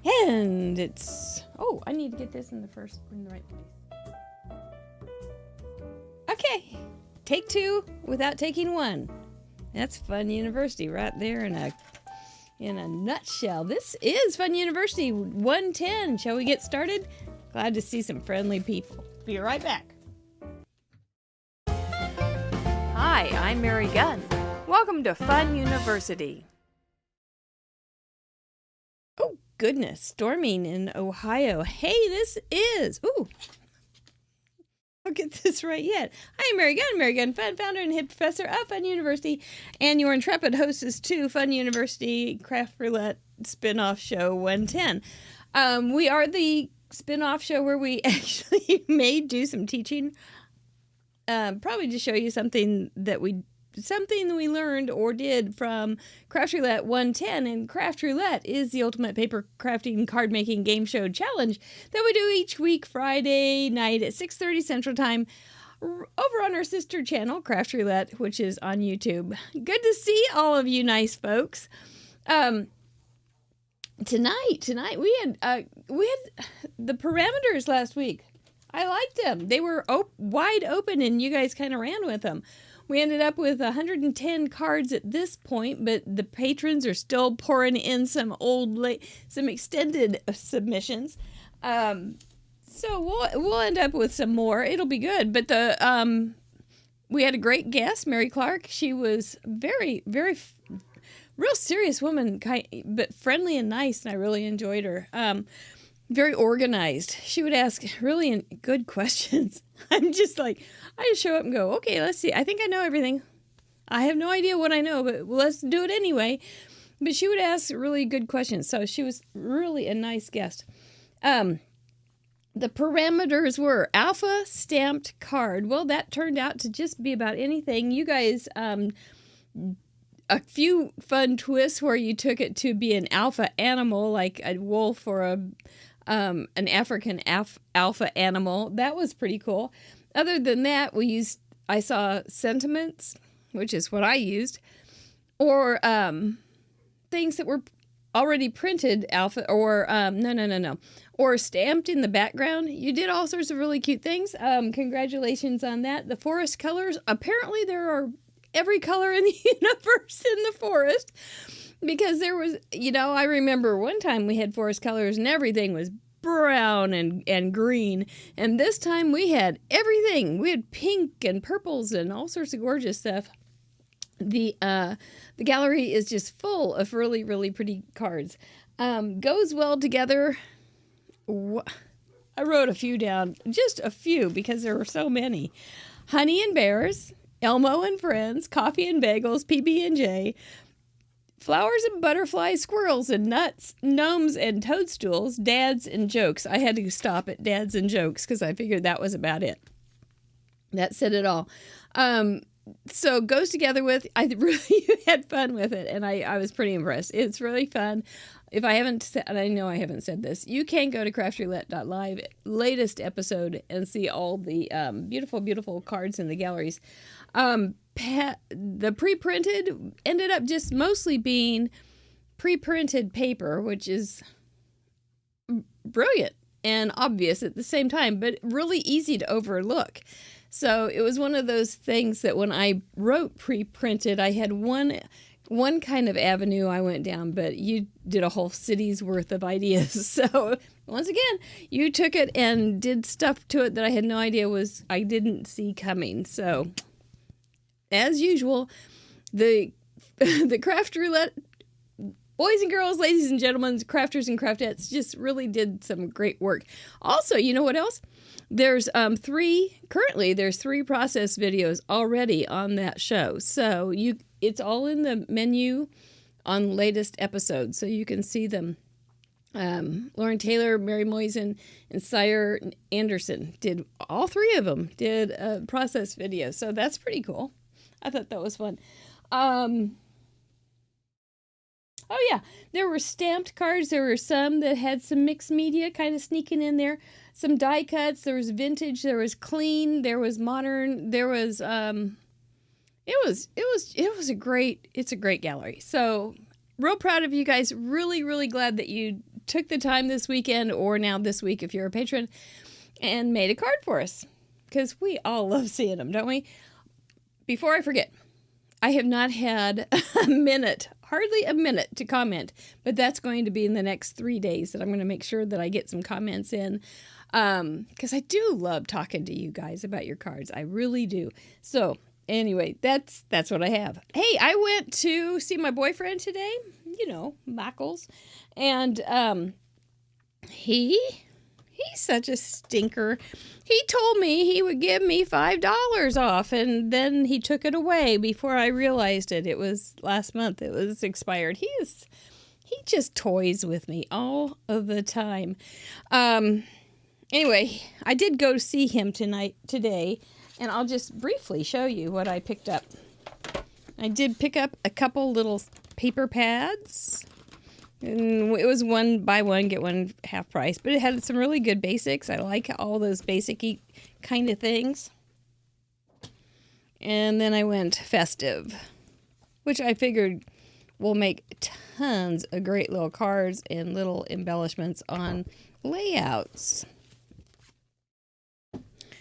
And it's, oh, I need to get this in the right place. Okay, take two without taking one. That's Fun University right there in a nutshell. This is Fun University 110. Shall we get started? Glad to see some friendly people. Be right back. Hi, I'm Mary Gunn. Welcome to Fun University. Oh, goodness. Storming in Ohio. Hey, this is... Ooh. I'll get this right yet. I'm Mary Gunn, Fun founder and head professor of Fun University, and your intrepid hostess to Fun University Craft Roulette spin-off show 110. We are the spin-off show where we actually may do some teaching, probably to show you something that we learned or did from Craft Roulette 110. And Craft Roulette is the ultimate paper crafting card making game show challenge that we do each week Friday night at 6:30 Central Time over on our sister channel, Craft Roulette, which is on YouTube. Good to see all of you nice folks. Tonight we had the parameters last week. I liked them. They were wide open and you guys kind of ran with them. We ended up with 110 cards at this point, but the patrons are still pouring in some extended submissions. So we'll end up with some more. It'll be good. But we had a great guest, Mary Clark. She was very, very real serious woman, but friendly and nice, and I really enjoyed her. Very organized. She would ask really good questions. I'm just like, I just show up and go, okay, let's see. I think I know everything. I have no idea what I know, but let's do it anyway. But she would ask really good questions. So she was really a nice guest. The parameters were alpha stamped card. Well, that turned out to just be about anything. You guys, a few fun twists where you took it to be an alpha animal, like a wolf or an African alpha animal. That was pretty cool. Other than that, I saw sentiments, which is what I used, or things that were already printed alpha, or no, or stamped in the background. You did all sorts of really cute things. Congratulations on that. The forest colors, apparently there are every color in the universe in the forest, because there was, I remember one time we had forest colors and everything was brown and green, and this time we had everything. We had pink and purples and all sorts of gorgeous stuff. The gallery is just full of really, really pretty cards. Goes well together. I wrote a few down, just a few, because there were so many. Honey and Bears, Elmo and Friends, Coffee and Bagels, PB&J, Flowers and Butterflies, Squirrels and Nuts, Gnomes and Toadstools, Dads and Jokes. I had to stop at Dads and Jokes because I figured that was about it. That said it all. So goes together with, I really had fun with it, and I was pretty impressed. It's really fun. If I haven't said, and I know I haven't said this, you can go to craftroulette.live, latest episode, and see all the beautiful, beautiful cards in the galleries. The pre-printed ended up just mostly being pre-printed paper, which is brilliant and obvious at the same time, but really easy to overlook. So it was one of those things that when I wrote pre-printed, I had one kind of avenue I went down, but you did a whole city's worth of ideas. So once again, you took it and did stuff to it that I had no idea I didn't see coming. So as usual, the Craft Roulette boys and girls, ladies and gentlemen, crafters and craftettes just really did some great work. Also, you know what else? There's currently there's 3 process videos already on that show. So it's all in the menu on latest episodes, so you can see them. Lauren Taylor, Mary Moisen, and Sire Anderson did, all 3 of them did a process video. So that's pretty cool. I thought that was fun. Oh yeah, there were stamped cards. There were some that had some mixed media kind of sneaking in there. Some die cuts. There was vintage. There was clean. There was modern. There was it's a great gallery. So real proud of you guys. Really, really glad that you took the time this weekend, or now this week if you're a patron, and made a card for us. Because we all love seeing them, don't we? Before I forget, I have not had a minute, hardly a minute to comment, but that's going to be in the next 3 days that I'm going to make sure that I get some comments in. Because I do love talking to you guys about your cards. I really do. So anyway, that's what I have. Hey, I went to see my boyfriend today, Michaels, and he's such a stinker. He told me he would give me $5 off, and then he took it away before I realized it. It was last month. It was expired. He just toys with me all of the time. Anyway, I did go see him today, and I'll just briefly show you what I picked up. I did pick up a couple little paper pads. And it was one buy one, get one half price, but it had some really good basics. I like all those basic-y kind of things. And then I went festive, which I figured will make tons of great little cards and little embellishments on layouts.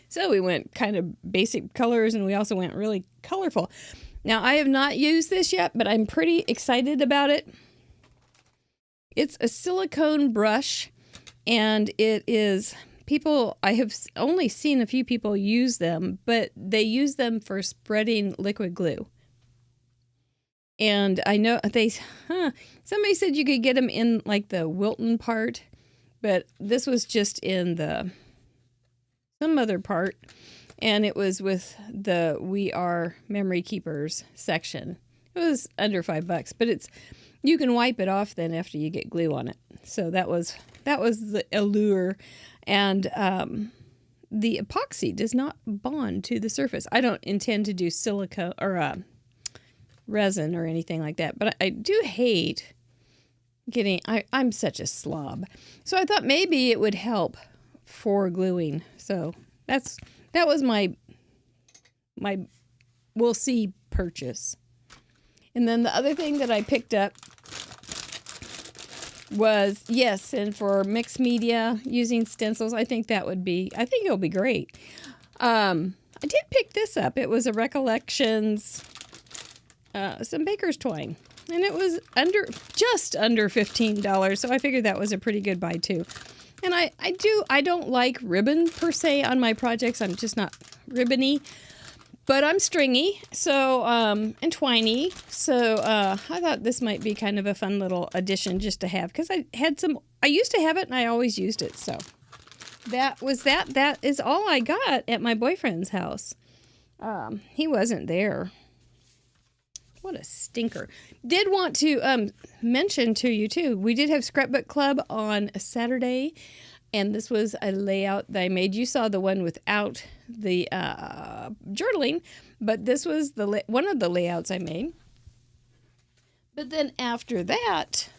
So we went kind of basic colors, and we also went really colorful. Now, I have not used this yet, but I'm pretty excited about it. It's a silicone brush, and it is I have only seen a few people use them, but they use them for spreading liquid glue. And I know somebody said you could get them in like the Wilton part, but this was just in some other part, and it was with the We Are Memory Keepers section. It was under $5, but you can wipe it off then after you get glue on it. So that was the allure, and the epoxy does not bond to the surface. I don't intend to do silicone or resin or anything like that, but I do hate I'm such a slob. So I thought maybe it would help for gluing. So that was my we'll see purchase. And then the other thing that I picked up was, and for mixed media using stencils, I think it'll be great. I did pick this up. It was a Recollections, some baker's twine, and it was just under $15. So I figured that was a pretty good buy too. And I don't like ribbon per se on my projects. I'm just not ribbony, but I'm stringy, so, and twiny. So, I thought this might be kind of a fun little addition just to have, because I used to have it and I always used it. So that is all I got at my boyfriend's house. He wasn't there. What a stinker. Did want to mention to you, too, we did have Scrapbook Club on a Saturday, and this was a layout that I made. You saw the one without the journaling, but this was one of the layouts I made. But then after that,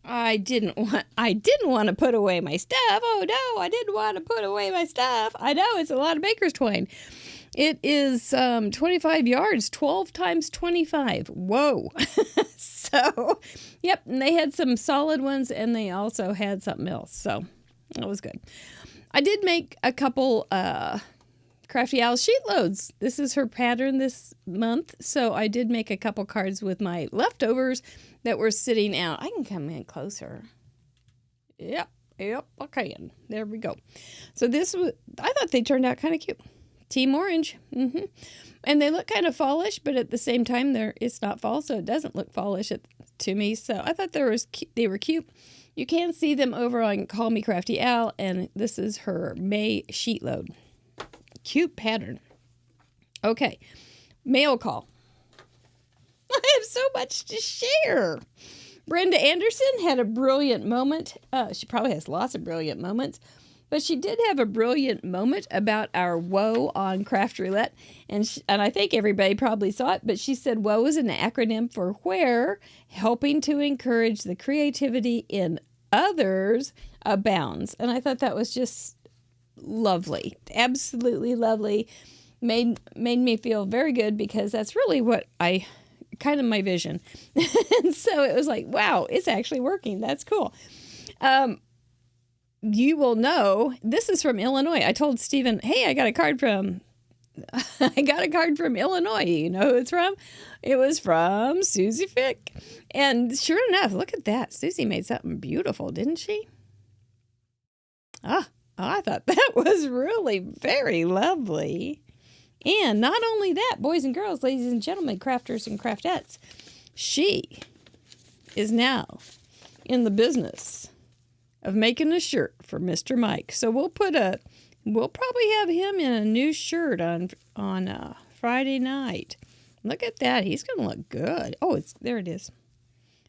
I didn't want to put away my stuff. Oh, no, I didn't want to put away my stuff. I know, it's a lot of baker's twine. It is 25 yards, 12 times 25. Whoa. So, yep, and they had some solid ones, and they also had something else. So, that was good. I did make a couple Crafty Owl sheet loads. This is her pattern this month, so I did make a couple cards with my leftovers that were sitting out. I can come in closer. Yep, I can. There we go. So I thought they turned out kind of cute. Team orange. And they look kind of fallish, but at the same time, it's not fall, so it doesn't look fallish to me. So I thought they were cute. You can see them over on Call Me Crafty Owl, and this is her May sheet load. Cute pattern. Okay, mail call. I have so much to share. Brenda Anderson had a brilliant moment. She probably has lots of brilliant moments. But she did have a brilliant moment about our WHOA on Craft Roulette, and I think everybody probably saw it, but she said WHOA is an acronym for Where Helping to Encourage the Creativity in Others Abounds. And I thought that was just lovely, absolutely lovely. Made me feel very good, because that's really what I kind of my vision. And so it was like, wow, it's actually working. That's cool. You will know, this is from Illinois. I told Stephen, hey, I got a card from Illinois. You know who it's from? It was from Susie Fick. And sure enough, look at that. Susie made something beautiful, didn't she? I thought that was really very lovely. And not only that, boys and girls, ladies and gentlemen, crafters and craftettes, she is now in the business of making a shirt for Mr. Mike. So we'll probably have him in a new shirt on Friday night. Look at that. He's going to look good. Oh, there it is.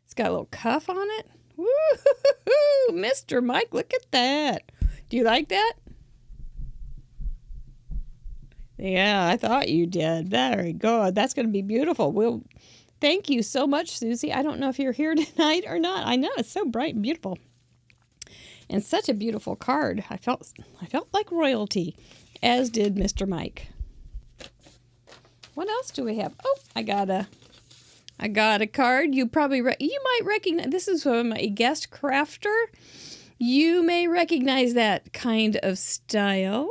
It's got a little cuff on it. Woo-hoo-hoo-hoo! Mr. Mike, look at that. Do you like that? Yeah, I thought you did. Very good. That's going to be beautiful. Thank you so much, Susie. I don't know if you're here tonight or not. I know it's so bright and beautiful. And such a beautiful card. I felt like royalty, as did Mr. Mike. What else do we have? Oh, I got a card. You might recognize. This is from a guest crafter. You may recognize that kind of style,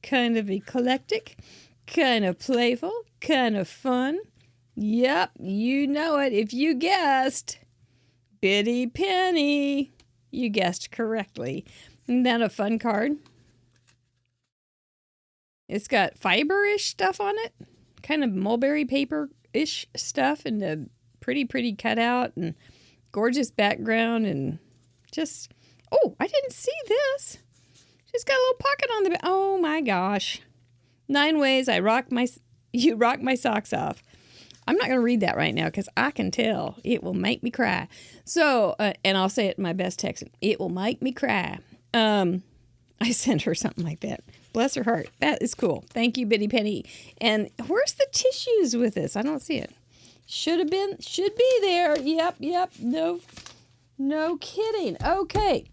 kind of eclectic, kind of playful, kind of fun. Yep, you know it. If you guessed, Biddy Penny. You guessed correctly. Isn't that a fun card? It's got fiber-ish stuff on it. Kind of mulberry paper-ish stuff. And a pretty cutout. And gorgeous background. And just... Oh, I didn't see this. She's got a little pocket on the back. Oh, my gosh. 9 ways you rock my socks off. I'm not going to read that right now because I can tell it will make me cry. So, and I'll say it in my best text. It will make me cry. I sent her something like that. Bless her heart. That is cool. Thank you, Biddy Penny. And where's the tissues with this? I don't see it. Should be there. Yep. No kidding. Okay.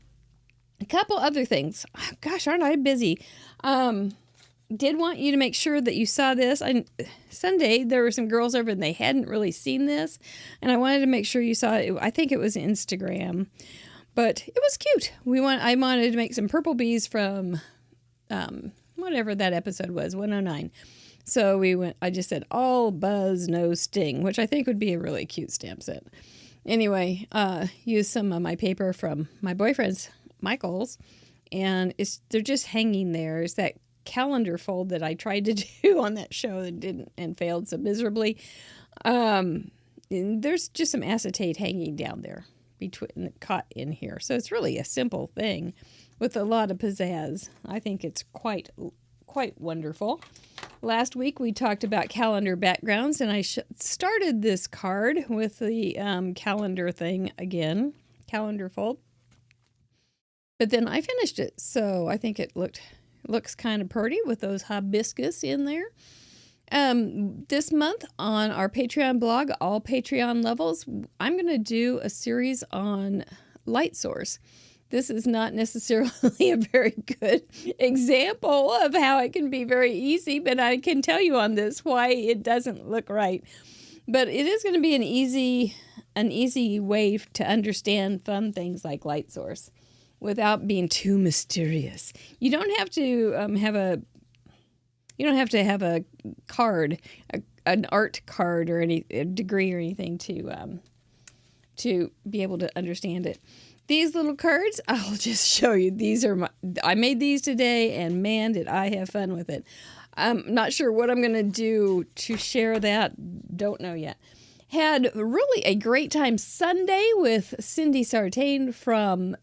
A couple other things. Oh, gosh, aren't I busy? Did want you to make sure that you saw this. Sunday, there were some girls over and they hadn't really seen this. And I wanted to make sure you saw it. I think it was Instagram. But it was cute. I wanted to make some purple bees from whatever that episode was, 109. So I just said, all buzz, no sting, which I think would be a really cute stamp set. Anyway, used some of my paper from my boyfriend's, Michael's, and they're just hanging there. It's that calendar fold that I tried to do on that show that didn't and failed so miserably. And there's just some acetate hanging down there caught in here. So it's really a simple thing with a lot of pizzazz. I think it's quite wonderful. Last week we talked about calendar backgrounds, and I started this card with the calendar thing again, calendar fold. But then I finished it, so I think it looks kind of pretty with those hibiscus in there. This month on our Patreon blog, all Patreon levels, I'm going to do a series on light source. This is not necessarily a very good example of how it can be very easy, but I can tell you on this why it doesn't look right. But it is going to be an easy way to understand fun things like light source without being too mysterious. You don't have to have a card, an art card or a degree or anything to be able to understand it. These little cards, I'll just show you. I made these today, and man, did I have fun with it. I'm not sure what I'm going to do to share that. Don't know yet. Had really a great time Sunday with Cindy Sartain from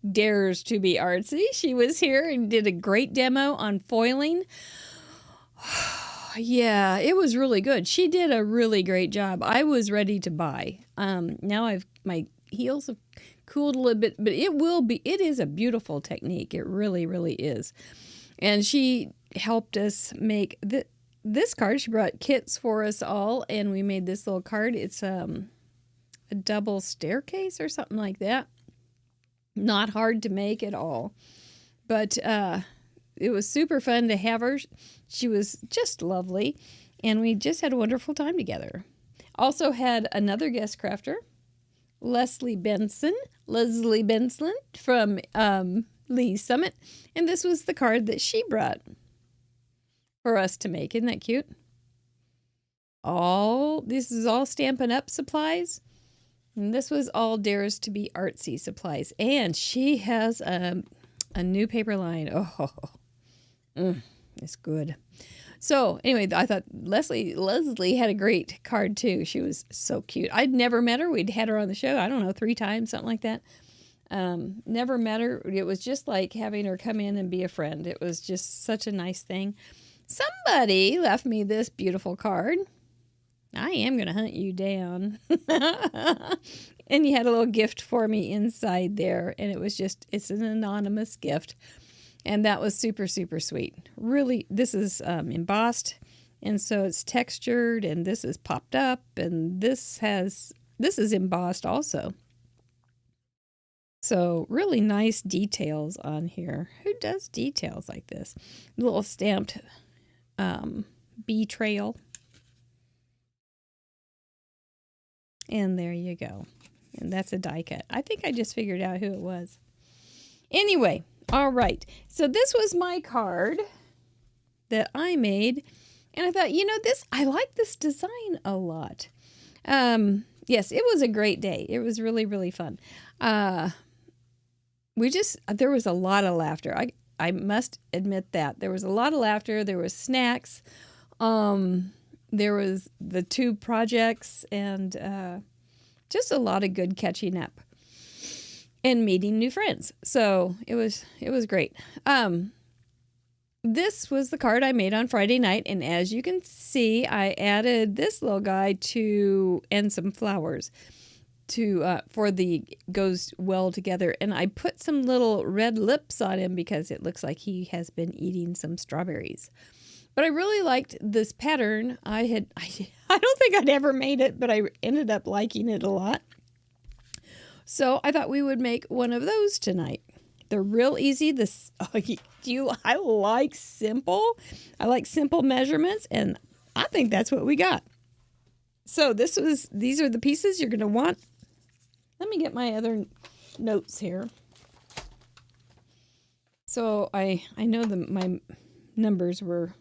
Dares to be Artsy. She was here and did a great demo on foiling. Yeah, it was really good. She did a really great job. I was ready to buy. Now my heels have cooled a little bit, but it is a beautiful technique. It really, really is. And she helped us make this card. She brought kits for us all, and we made this little card. It's a double staircase or something like that. Not hard to make at all. But it was super fun to have her. She was just lovely, and we just had a wonderful time together. Also had another guest crafter, Leslie Benson from Lee's Summit. And this was the card that she brought for us to make. Isn't that cute? This is all Stampin' Up! Supplies. And this was all Dares to Be Artsy supplies. And she has a new paper line. It's good. So anyway, I thought Leslie had a great card too. She was so cute. I'd never met her. We'd had her on the show, I don't know, 3 times, something like that. Never met her. It was just like having her come in and be a friend. It was just such a nice thing. Somebody left me this beautiful card. I am going to hunt you down. And you had a little gift for me inside there. And it's an anonymous gift. And that was super, super sweet. Really, this is embossed. And so it's textured. And this is popped up. And this is embossed also. So really nice details on here. Who does details like this? A little stamped bee trail. And there you go. And that's a die cut. I think I just figured out who it was. Anyway, all right. So this was my card that I made. And I thought, I like this design a lot. Yes, it was a great day. It was really, really fun. There was a lot of laughter. I must admit that. There was a lot of laughter. There was snacks. There was the 2 projects and just a lot of good catching up and meeting new friends. So it was great. This was the card I made on Friday night, and as you can see, I added this little guy and some flowers for the goes well together, and I put some little red lips on him because it looks like he has been eating some strawberries. But I really liked this pattern. I don't think I'd ever made it, but I ended up liking it a lot. So I thought we would make one of those tonight. They're real easy. I like simple. I like simple measurements, and I think that's what we got. So these are the pieces you're going to want. Let me get my other notes here. So I know my numbers are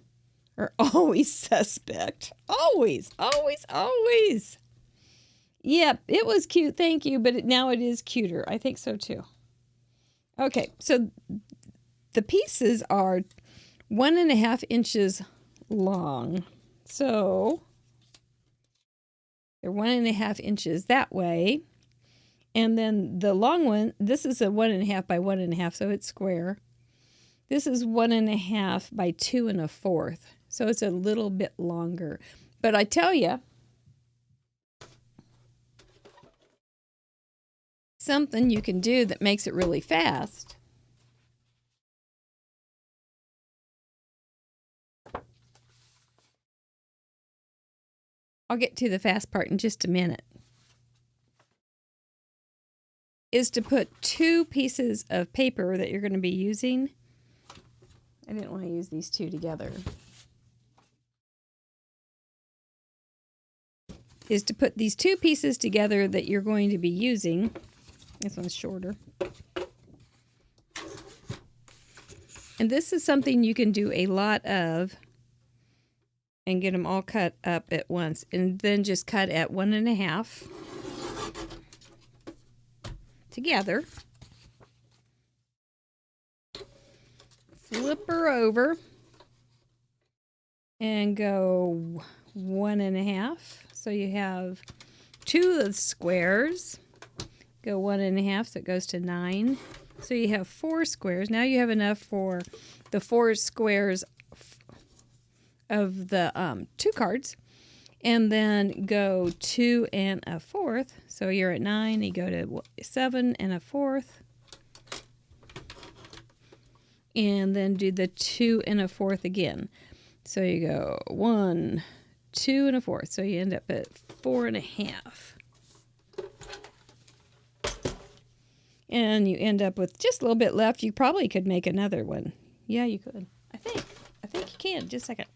always suspect. Always. Yep, it was cute, thank you, but now it is cuter. I think so too. Okay, so the pieces are 1.5 inches long. So they're 1.5 inches that way. And then the long one, this is a 1.5 by 1.5, so it's square. This is 1.5 by 2 1/4. So it's a little bit longer. But I tell you, something you can do that makes it really fast. I'll get to the fast part in just a minute. Is to put 2 pieces of paper that you're going to be using. I didn't want to use these 2 together. Is to put these 2 pieces together that you're going to be using. This one's shorter. And this is something you can do a lot of and get them all cut up at once. And then just cut at 1.5 together. Flip her over and go 1.5. So you have 2 of the squares. Go 1.5, so it goes to 9. So you have 4 squares. Now you have enough for the 4 squares of the 2 cards. And then go 2 1/4. So you're at 9. You go to 7 1/4. And then do the 2 1/4 again. So you go 1, 2 1/4. So you end up at 4.5. And you end up with just a little bit left. You probably could make another one. Yeah, you could. I think you can. Just a second.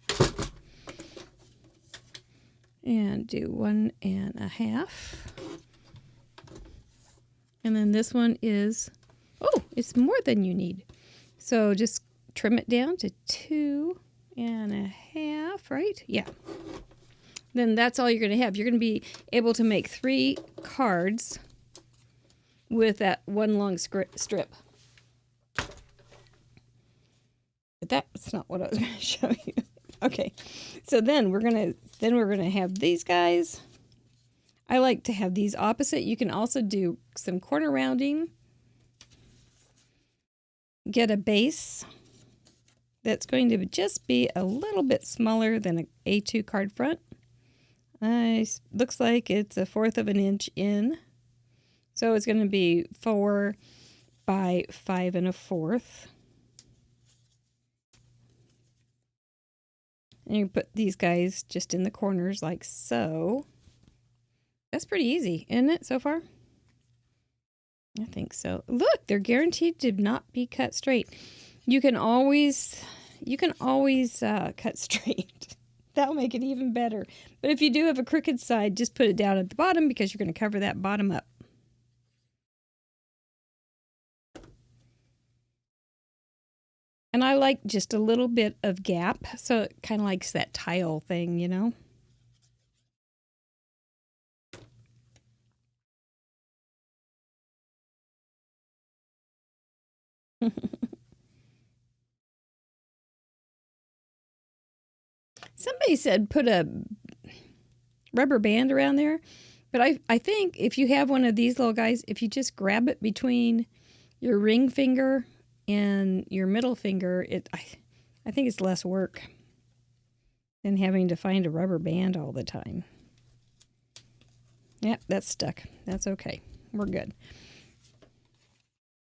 And do 1.5. And then this one is, oh, it's more than you need. So just trim it down to 2.5, right? Yeah. Then that's all you're going to have. You're going to be able to make 3 cards with that one long strip. But that's not what I was going to show you. Okay. So then we're going to have these guys. I like to have these opposite. You can also do some corner rounding. Get a base that's going to just be a little bit smaller than an A2 card front. Looks like it's 1/4 of an inch in. So it's going to be 4 by 5 1/4. And you put these guys just in the corners like so. That's pretty easy, isn't it, so far? I think so. Look, they're guaranteed to not be cut straight. You can always cut straight. That'll make it even better. But if you do have a crooked side, just put it down at the bottom because you're going to cover that bottom up. And I like just a little bit of gap, so it kind of likes that tile thing, you know? Somebody said put a rubber band around there, but I think if you have one of these little guys, if you just grab it between your ring finger and your middle finger, I think it's less work than having to find a rubber band all the time. Yep, that's stuck. That's okay. We're good.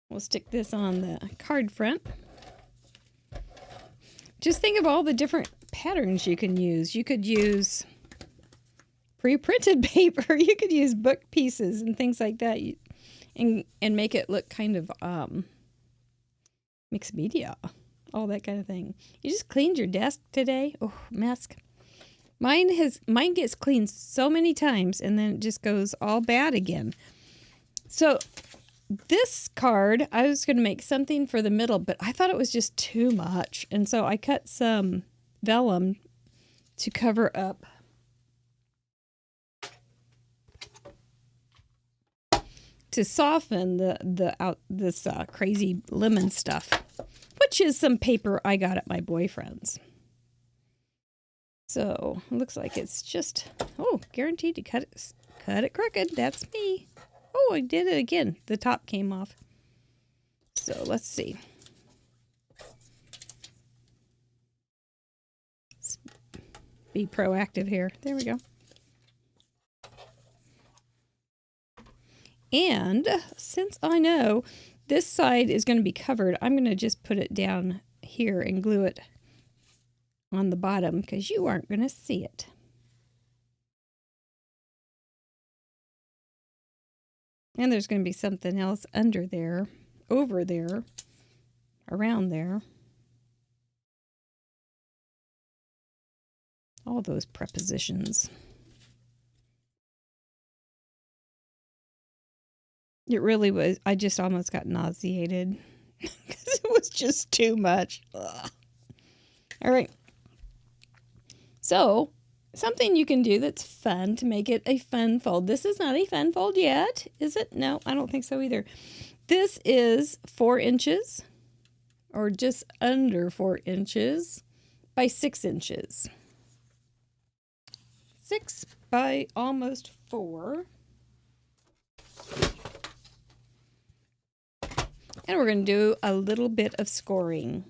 We'll stick this on the card front. Just think of all the different patterns you can use. You could use pre-printed paper. You could use book pieces and things like that, and make it look kind of mixed media, all that kind of thing. You just cleaned your desk today. Oh, mess. Mine gets cleaned so many times and then it just goes all bad again. So this card, I was going to make something for the middle, but I thought it was just too much. And so I cut some vellum to cover up to soften this crazy lemon stuff, which is some paper I got at my boyfriend's. So it looks like it's just, oh, guaranteed to cut it crooked. That's me. Oh, I did it again. The top came off. So let's see. Let's be proactive here. There we go. And since I know this side is going to be covered, I'm going to just put it down here and glue it on the bottom because you aren't going to see it. And there's going to be something else under there, over there, around there. All those prepositions. It really was. I just almost got nauseated because it was just too much. Ugh. All right. So, something you can do that's fun to make it a fun fold. This is not a fun fold yet, is it? No, I don't think so either. This is 4 inches, or just under 4 inches, by 6 inches. 6 by almost 4. And we're going to do a little bit of scoring.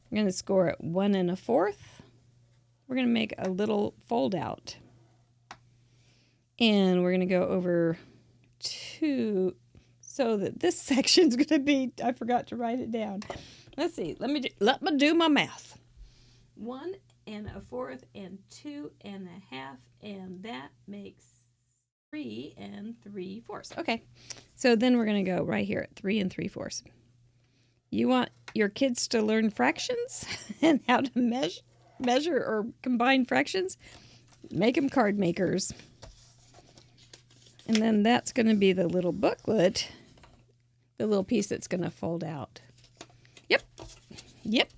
We're going to score at 1 1/4. We're going to make a little fold out. And we're going to go over 2 so that this section's going to be, I forgot to write it down. Let's see. Let me do my math. 1 1/4 and 2 1/2, and that makes 3 3/4. Okay. So then we're going to go right here at 3 3/4. You want your kids to learn fractions and how to measure or combine fractions? Make them card makers. And then that's going to be the little booklet, the little piece that's going to fold out. Yep. Yep.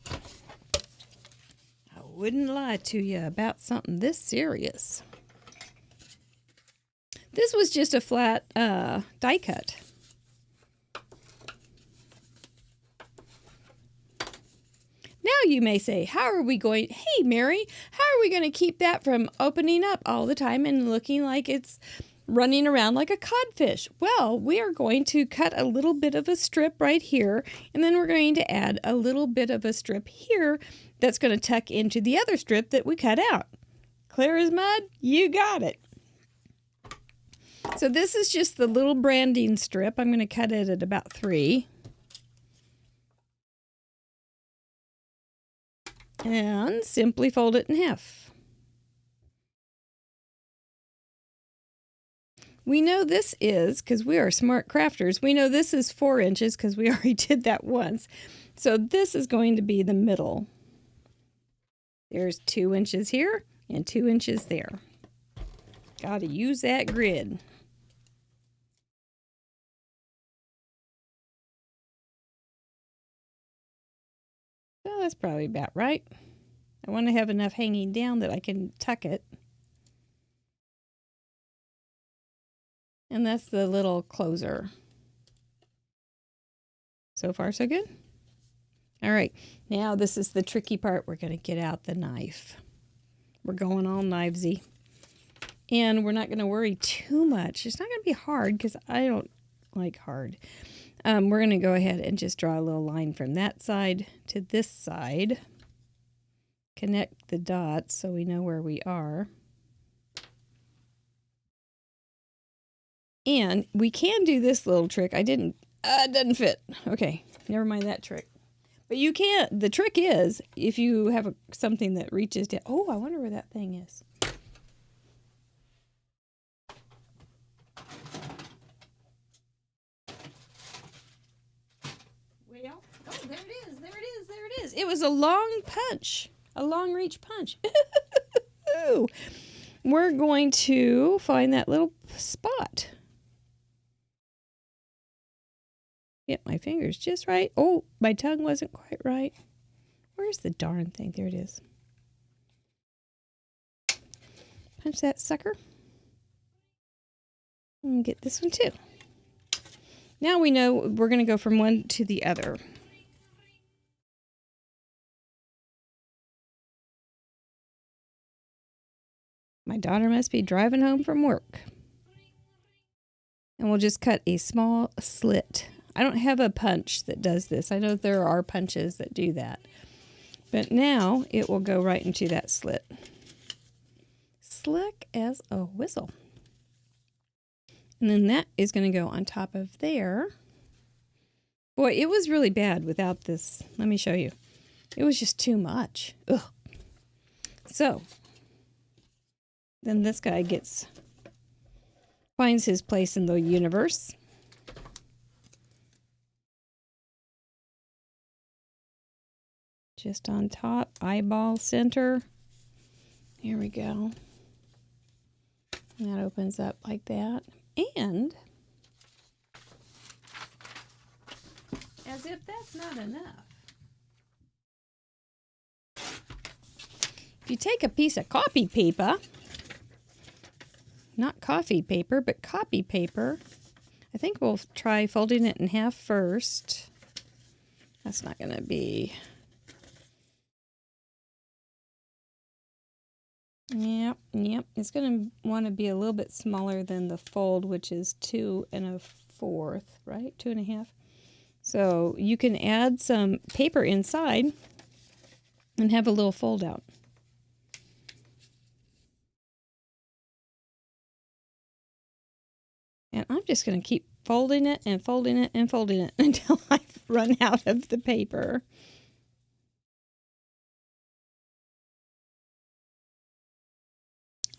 I wouldn't lie to you about something this serious. This was just a flat die cut. Now you may say, how are we going, hey Mary, how are we going to keep that from opening up all the time and looking like it's running around like a codfish? Well, we are going to cut a little bit of a strip right here, and then we're going to add a little bit of a strip here that's going to tuck into the other strip that we cut out. Clear as mud? You got it. So this is just the little branding strip. I'm going to cut it at about 3. And simply fold it in half. We know this is, because we are smart crafters, we know this is 4 inches because we already did that once. So this is going to be the middle. There's 2 inches here and 2 inches there. Got to use that grid. Well, that's probably about right. I want to have enough hanging down that I can tuck it. And that's the little closer. So far, so good? All right, now this is the tricky part. We're going to get out the knife. We're going all knivesy. And we're not going to worry too much. It's not going to be hard because I don't like hard. We're going to go ahead and just draw a little line from that side to this side. Connect the dots so we know where we are. And we can do this little trick. It doesn't fit. Okay, never mind that trick. But you can't, the trick is, if you have something that reaches down. Oh, I wonder where that thing is. Well, oh, there it is, there it is, there it is. It was a long punch, a long reach punch. We're going to find that little spot. Get my fingers just right. Oh, my tongue wasn't quite right. Where's the darn thing? There it is. Punch that sucker. And get this one too. Now we know we're going to go from one to the other. My daughter must be driving home from work. And we'll just cut a small slit. I don't have a punch that does this. I know there are punches that do that. But now it will go right into that slit. Slick as a whistle. And then that is going to go on top of there. Boy, it was really bad without this. Let me show you. It was just too much. Ugh. So, then this guy finds his place in the universe. Just on top, eyeball center. Here we go. And that opens up like that. And as if that's not enough, if you take a piece of copy paper, not coffee paper, but copy paper, I think we'll try folding it in half first. That's not going to be... Yep. It's going to want to be a little bit smaller than the fold, which is 2 1/4, right? 2 1/2. So you can add some paper inside and have a little fold out. And I'm just going to keep folding it and folding it and folding it until I run out of the paper.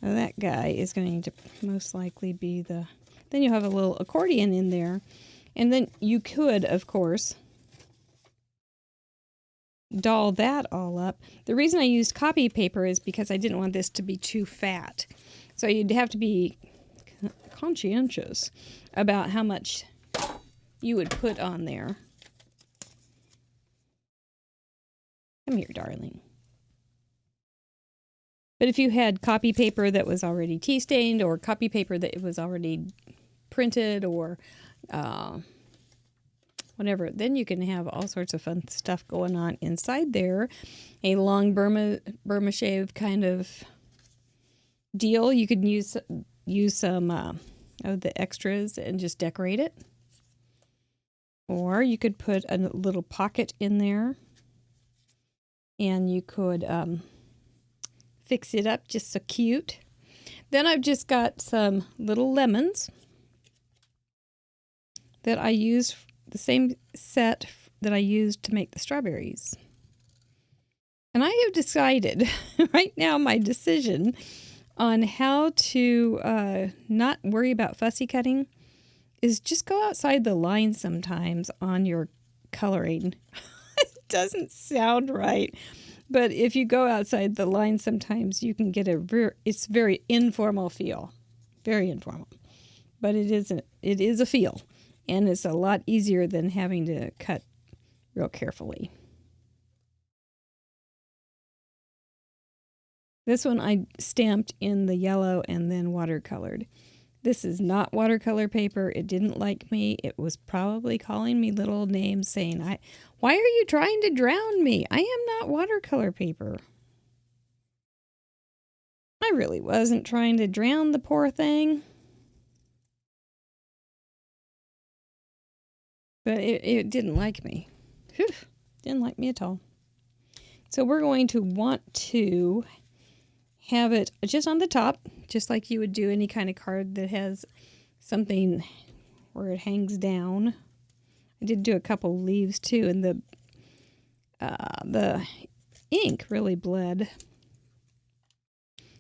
Now that guy is going to most likely be the... Then you'll have a little accordion in there. And then you could, of course, doll that all up. The reason I used copy paper is because I didn't want this to be too fat. So you'd have to be conscientious about how much you would put on there. Come here, darling. But if you had copy paper that was already tea stained, or copy paper that was already printed, or whatever, then you can have all sorts of fun stuff going on inside there. A long Burma shave kind of deal. You could use some of the extras and just decorate it. Or you could put a little pocket in there, and you could fix it up just so cute. Then I've just got some little lemons that I use, the same set that I used to make the strawberries. And I have decided right now, my decision on how to not worry about fussy cutting is just go outside the line sometimes on your coloring. It doesn't sound right, but if you go outside the line sometimes, you can get it's very informal feel. Very informal. But it is a feel, and it's a lot easier than having to cut real carefully. This one I stamped in the yellow and then watercolored. This is not watercolor paper. It didn't like me. It was probably calling me little names saying, why are you trying to drown me? I am not watercolor paper. I really wasn't trying to drown the poor thing. But it didn't like me. Whew, didn't like me at all. So we're going to want to have it just on the top, just like you would do any kind of card that has something where it hangs down. I did do a couple leaves too, and the ink really bled.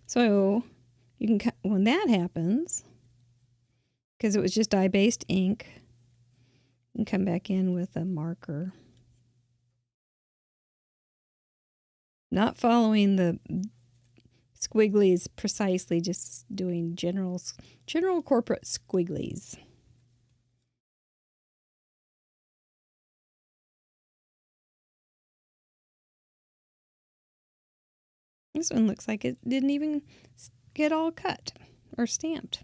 So you can cut when that happens, because it was just dye-based ink, you can come back in with a marker. Not following the squigglies precisely, just doing general corporate squigglies. This one looks like it didn't even get all cut or stamped.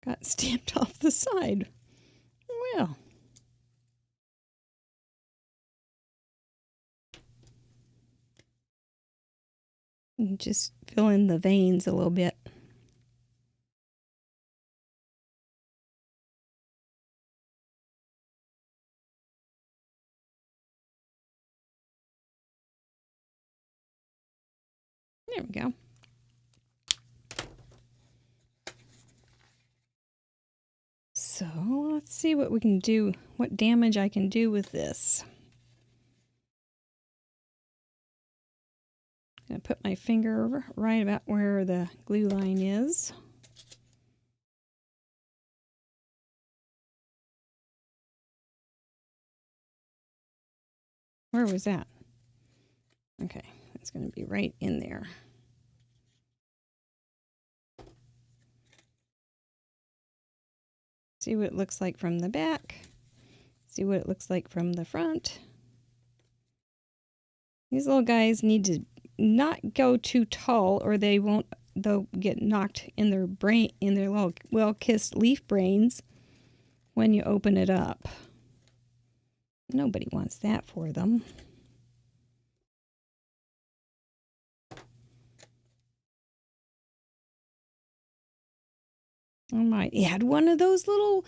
Got stamped off the side. Well. And just fill in the veins a little bit. There we go. So let's see what we can do, what damage I can do with this. I'm going to put my finger right about where the glue line is. Where was that? Okay, it's going to be right in there. See what it looks like from the back. See what it looks like from the front. These little guys need to not go too tall, or they'll get knocked in their brain, in their little well-kissed leaf brains when you open it up. Nobody wants that for them. I might add one of those little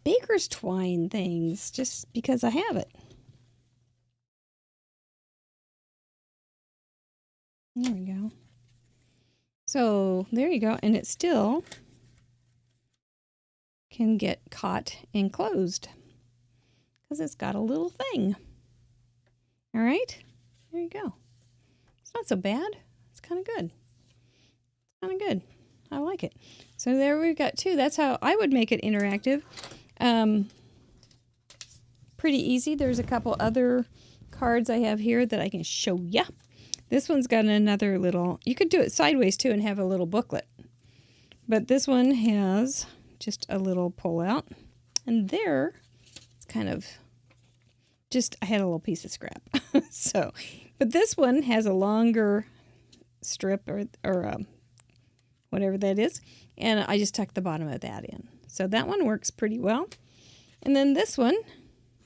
baker's twine things just because I have it. There we go. So there you go. And it still can get caught and closed because it's got a little thing. All right. There you go. It's not so bad. It's kind of good. It's kind of good. I like it. So there we've got two. That's how I would make it interactive. Pretty easy. There's a couple other cards I have here that I can show ya. This one's got another little, you could do it sideways too and have a little booklet. But this one has just a little pull out. And there, it's kind of just, I had a little piece of scrap. So, but this one has a longer strip or whatever that is. And I just tucked the bottom of that in. So that one works pretty well. And then this one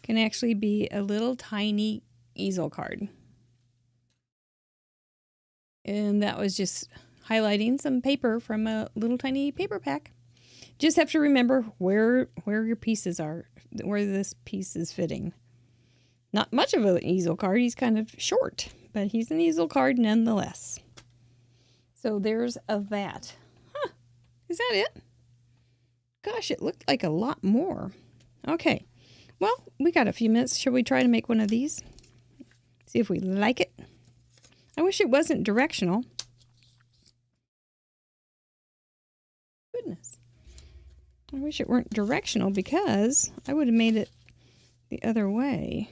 can actually be a little tiny easel card. And that was just highlighting some paper from a little tiny paper pack. Just have to remember where your pieces are, where this piece is fitting. Not much of an easel card. He's kind of short, but he's an easel card nonetheless. So there's that. Huh. Is that it? Gosh, it looked like a lot more. Okay. Well, we got a few minutes. Shall we try to make one of these? See if we like it. I wish it wasn't directional. Goodness. I wish it weren't directional because I would have made it the other way.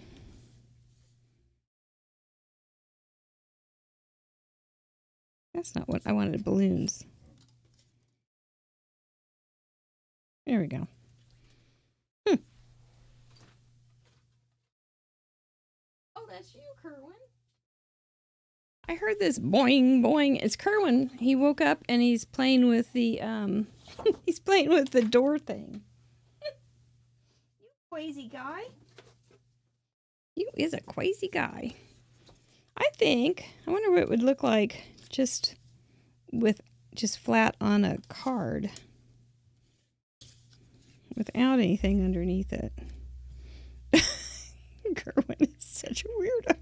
That's not what I wanted, balloons. There we go. Oh, that's you, Kerwin. I heard this boing, boing. It's Kerwin. He woke up and he's playing with the, he's playing with the door thing. You crazy guy. You is a crazy guy. I wonder what it would look like just flat on a card. Without anything underneath it. Kerwin is such a weirdo.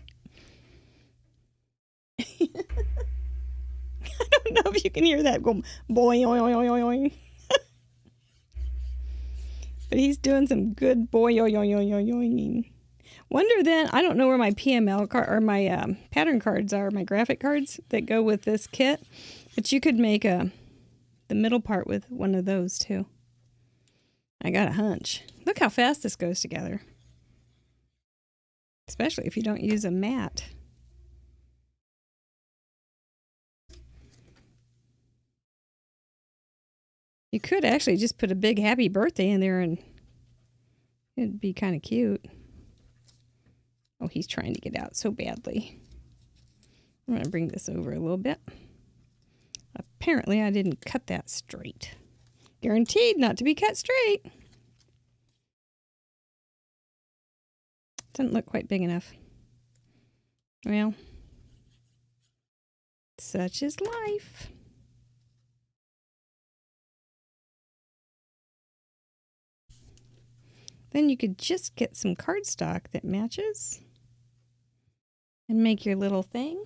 I don't know if you can hear that go boing, oing, oing, oing. But he's doing some good boing, oing, oing, oing, oing. Wonder then, I don't know where my PML card or my pattern cards are, my graphic cards that go with this kit. But you could make the middle part with one of those too. I got a hunch. Look how fast this goes together. Especially if you don't use a mat. You could actually just put a big happy birthday in there and it'd be kind of cute. Oh, he's trying to get out so badly. I'm going to bring this over a little bit. Apparently I didn't cut that straight. Guaranteed not to be cut straight. Doesn't look quite big enough. Well, such is life. Then you could just get some cardstock that matches and make your little thing.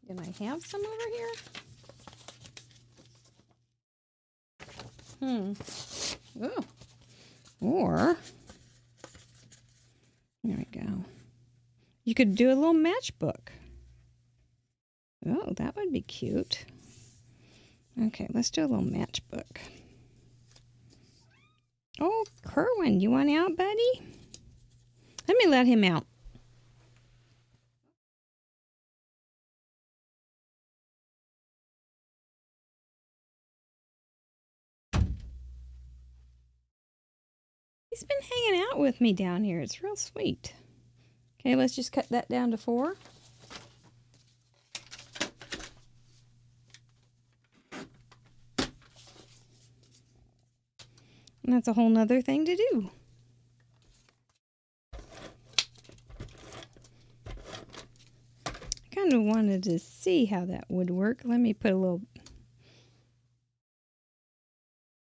And I have some over here. Oh. Or, there we go. You could do a little matchbook. Oh, that would be cute. Okay, let's do a little matchbook. Oh, Kerwin, you want out, buddy? Let me let him out. He's been hanging out with me down here. It's real sweet. Okay, let's just cut that down to 4. And that's a whole nother thing to do. I kind of wanted to see how that would work. Let me put a little,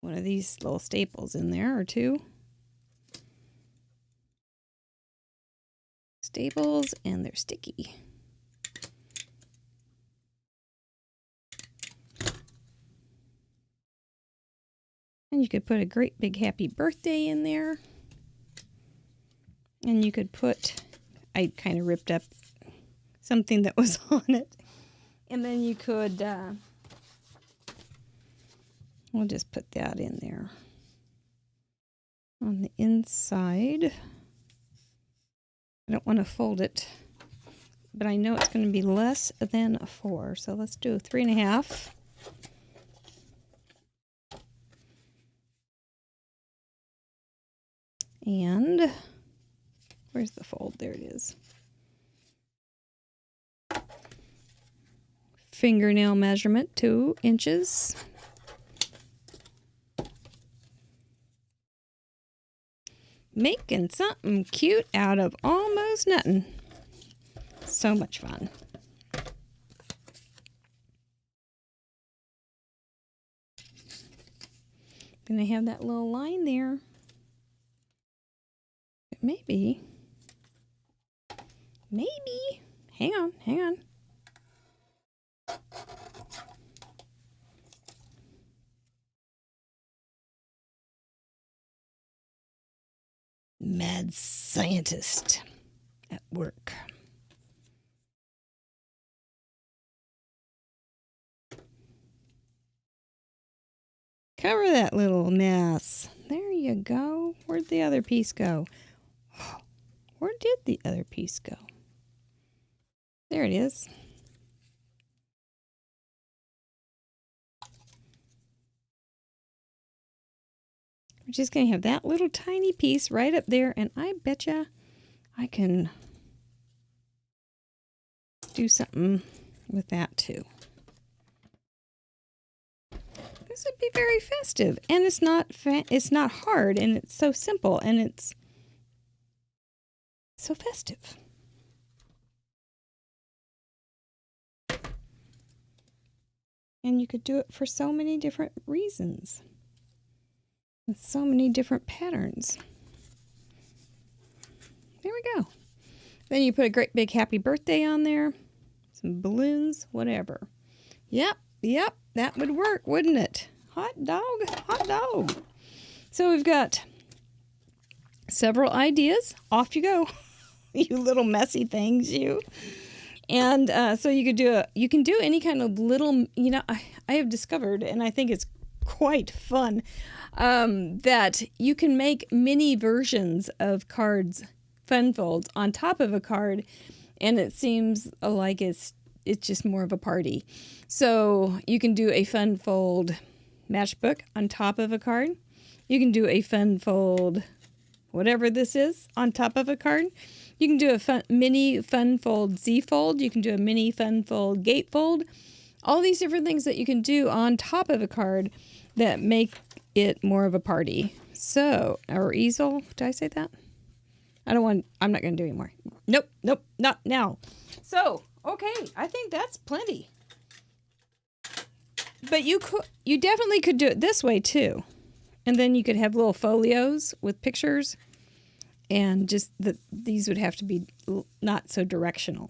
one of these little staples in there or two. Staples, and they're sticky. And you could put a great big happy birthday in there. And you could put, I kind of ripped up something that was on it. And then you could, we'll just put that in there. on the inside. I don't want to fold it, but I know it's going to be less than a 4. So let's do 3.5. And where's the fold? There it is. Fingernail measurement, 2 inches. Making something cute out of almost nothing. So much fun. Gonna have that little line there. But maybe, hang on. Mad scientist at work. Cover that little mess. There you go. Where'd the other piece go? Where did the other piece go? There it is. We're just going to have that little tiny piece right up there, and I betcha I can do something with that too. This would be very festive, and it's not hard, and it's so simple, and it's so festive. And you could do it for so many different reasons. With so many different patterns. There we go. Then you put a great big happy birthday on there. Some balloons, whatever. Yep, that would work, wouldn't it? Hot dog. So we've got several ideas. Off you go. You little messy things, you. And so you can do any kind of little, I have discovered, and I think it's quite fun, that you can make mini versions of cards, fun folds, on top of a card, and it seems like it's just more of a party. So you can do a fun fold matchbook on top of a card. You can do a fun fold, whatever this is, on top of a card. You can do a mini fun fold Z fold. You can do a mini fun fold gate fold. All these different things that you can do on top of a card that make it more of a party. So, or easel, did I say that? I'm not going to do anymore. Nope, not now. So, okay, I think that's plenty. But you definitely could do it this way too. And then you could have little folios with pictures, and just these would have to be not so directional.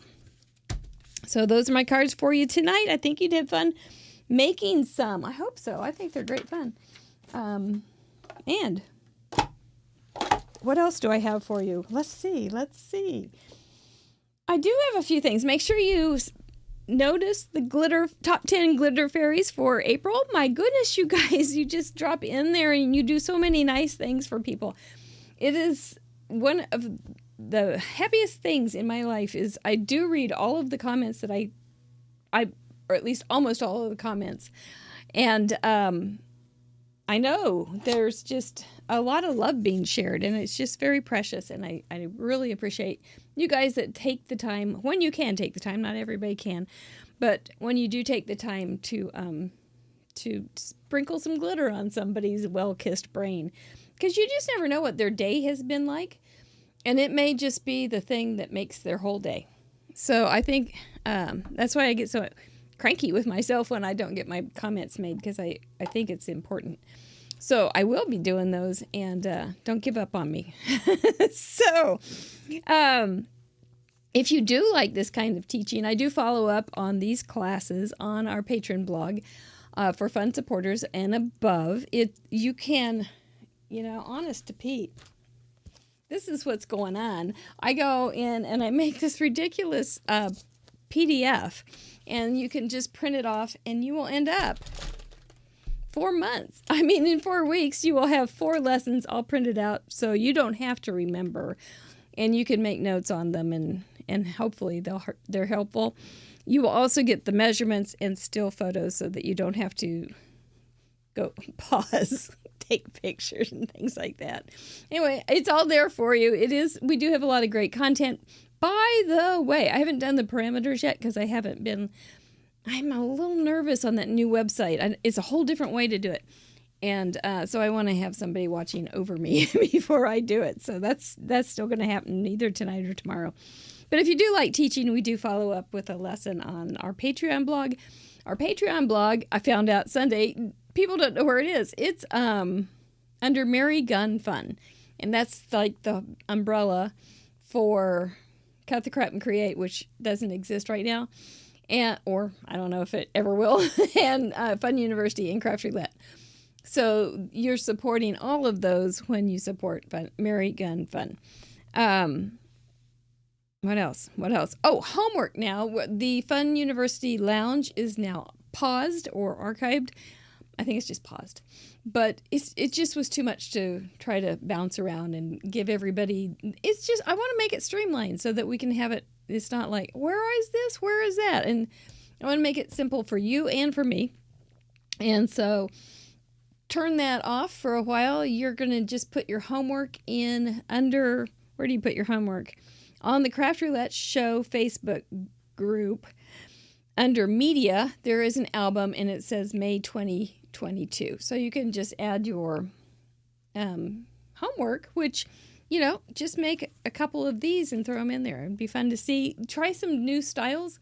So those are my cards for you tonight. I think you'd have fun making some. I hope so. I think they're great fun. And what else do I have for you? Let's see. I do have a few things. Make sure you notice the top 10 glitter fairies for April. My goodness, you guys, you just drop in there and you do so many nice things for people. It is one of the happiest things in my life is I do read all of the comments that I or at least almost all of the comments. And I know there's just a lot of love being shared, and it's just very precious. And I really appreciate you guys that take the time, when you can take the time, not everybody can, but when you do take the time to sprinkle some glitter on somebody's well-kissed brain, because you just never know what their day has been like. And it may just be the thing that makes their whole day. So I think that's why I get so cranky with myself when I don't get my comments made, because I think it's important. So I will be doing those, and don't give up on me. So if you do like this kind of teaching, I do follow up on these classes on our Patreon blog for fun supporters and above. You can, honest to Pete, this is what's going on. I go in and I make this ridiculous PDF, and you can just print it off, and you will end up 4 months. I mean, in 4 weeks, you will have 4 lessons all printed out, so you don't have to remember, and you can make notes on them, and hopefully they're helpful. You will also get the measurements and still photos so that you don't have to go pause, take pictures and things like that. Anyway, it's all there for you. We do have a lot of great content. By the way, I haven't done the parameters yet because I'm a little nervous on that new website. It's a whole different way to do it. And so I want to have somebody watching over me before I do it. So that's still going to happen either tonight or tomorrow. But if you do like teaching, we do follow up with a lesson on our Patreon blog. Our Patreon blog, I found out Sunday, people don't know where it is. It's under Mary Gun Fun. And that's like the umbrella for Cut the Crap and Create, which doesn't exist right now. Or I don't know if it ever will. And FUNN University and Craft Roulette. So you're supporting all of those when you support Mary Gun Fun. What else? Oh, homework now. The FUNN University Lounge is now paused or archived. I think it's just paused. But it just was too much to try to bounce around and give everybody. It's just, I want to make it streamlined so that we can have it. It's not like, where is this? Where is that? And I want to make it simple for you and for me. And so turn that off for a while. You're going to just put your homework in under, where do you put your homework? On the Craft Roulette Show Facebook group, under Media, there is an album, and it says May 2022. So you can just add your homework, which, just make a couple of these and throw them in there. It'd be fun to see. Try some new styles.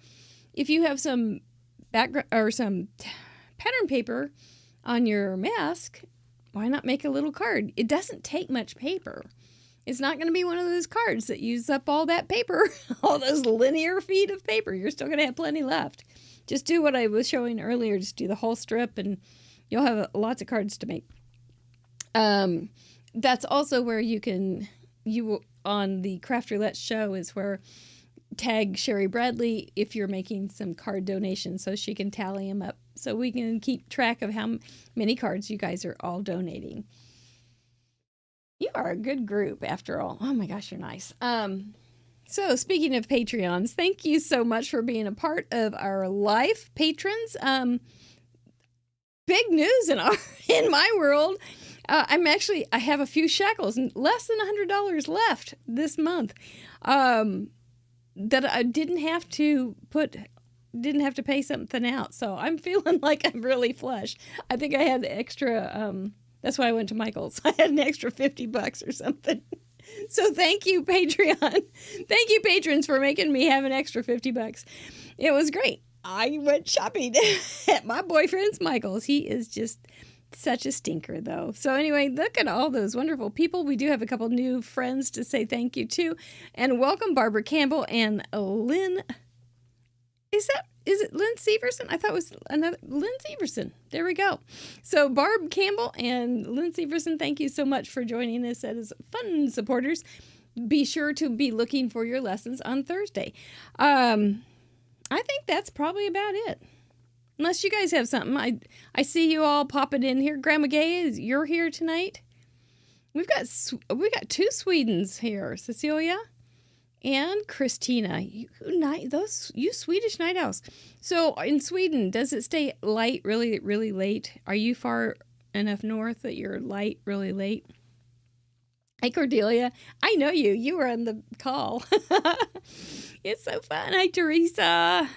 If you have some background or some pattern paper on your mask, why not make a little card? It doesn't take much paper. It's not going to be one of those cards that use up all that paper, all those linear feet of paper. You're still going to have plenty left. Just do what I was showing earlier. Just do the whole strip, and you'll have lots of cards to make. That's also where on the Craft Roulette Show is where tag Sherry Bradley if you're making some card donations so she can tally them up so we can keep track of how many cards you guys are all donating. You are a good group, after all. Oh my gosh, you're nice. So speaking of Patreons, thank you so much for being a part of our life, patrons. Big news in my world. I have a few shekels, less than $100 left this month, that I didn't have to pay something out. So I'm feeling like I'm really flush. I think I had extra. That's why I went to Michael's. I had an extra $50 or something. So thank you, Patreon. Thank you, patrons, for making me have an extra $50. It was great. I went shopping at my boyfriend's Michael's. He is just such a stinker, though. So anyway, look at all those wonderful people. We do have a couple new friends to say thank you to. And welcome Barbara Campbell and Lynn. Is it Lynn Severson? I thought it was another Lynn Severson. There we go. So Barb Campbell and Lynn Severson, thank you so much for joining us as FUNN supporters. Be sure to be looking for your lessons on Thursday. I think that's probably about it. Unless you guys have something. I see you all popping in here. Grandma Gay, you're here tonight. We got 2 Swedens here. Cecilia and Christina. You Swedish night owls. So in Sweden, does it stay light really, really late? Are you far enough north that you're light really late? Hey, Cordelia. I know you. You were on the call. It's so fun. Hi, Teresa.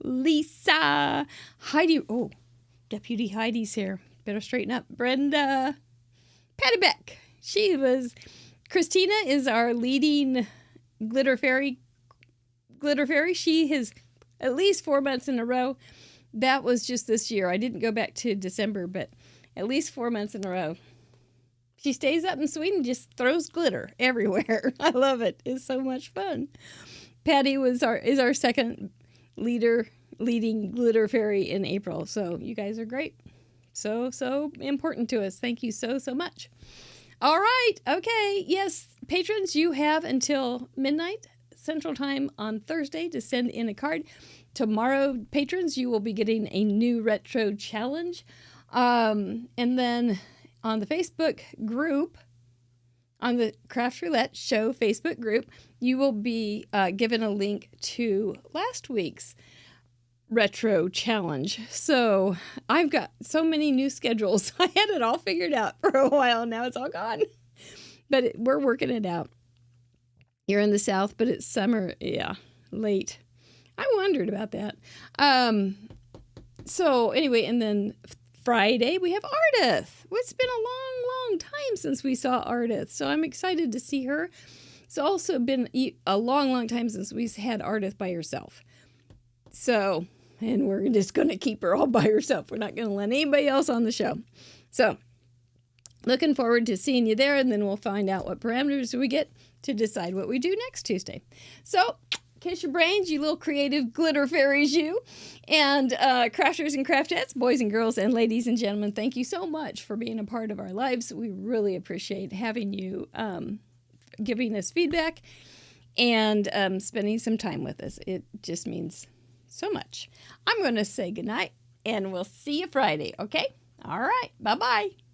Lisa. Heidi. Oh, Deputy Heidi's here. Better straighten up. Brenda. Patty Beck. Christina is our leading glitter fairy. She has at least 4 months in a row. That was just this year. I didn't go back to December, but at least 4 months in a row. She stays up in Sweden, just throws glitter everywhere. I love it. It's so much fun. Patty is our second leading glitter fairy in April. So you guys are great. So important to us. Thank you so much. All right. Okay. Yes, patrons, you have until midnight Central Time on Thursday to send in a card. Tomorrow, patrons, you will be getting a new retro challenge And then on the Facebook group, on the Craft Roulette Show Facebook group, you will be given a link to last week's retro challenge. So I've got so many new schedules. I had it all figured out for a while. Now it's all gone. But we're working it out. You're in the South, but it's summer. Yeah, late. I wondered about that. So anyway, and then Friday we have Ardith. It's been a long time since we saw Ardith, so I'm excited to see her. It's also been a long time since we've had Ardith by herself. So, and we're just going to keep her all by herself. We're not going to let anybody else on the show. So, looking forward to seeing you there, and then we'll find out what parameters we get to decide what we do next Tuesday. So, kiss your brains, you little creative glitter fairies, you. And crafters and craftettes, boys and girls, and ladies and gentlemen, thank you so much for being a part of our lives. We really appreciate having you giving us feedback and spending some time with us. It just means so much. I'm going to say goodnight, and we'll see you Friday, okay? All right, bye-bye.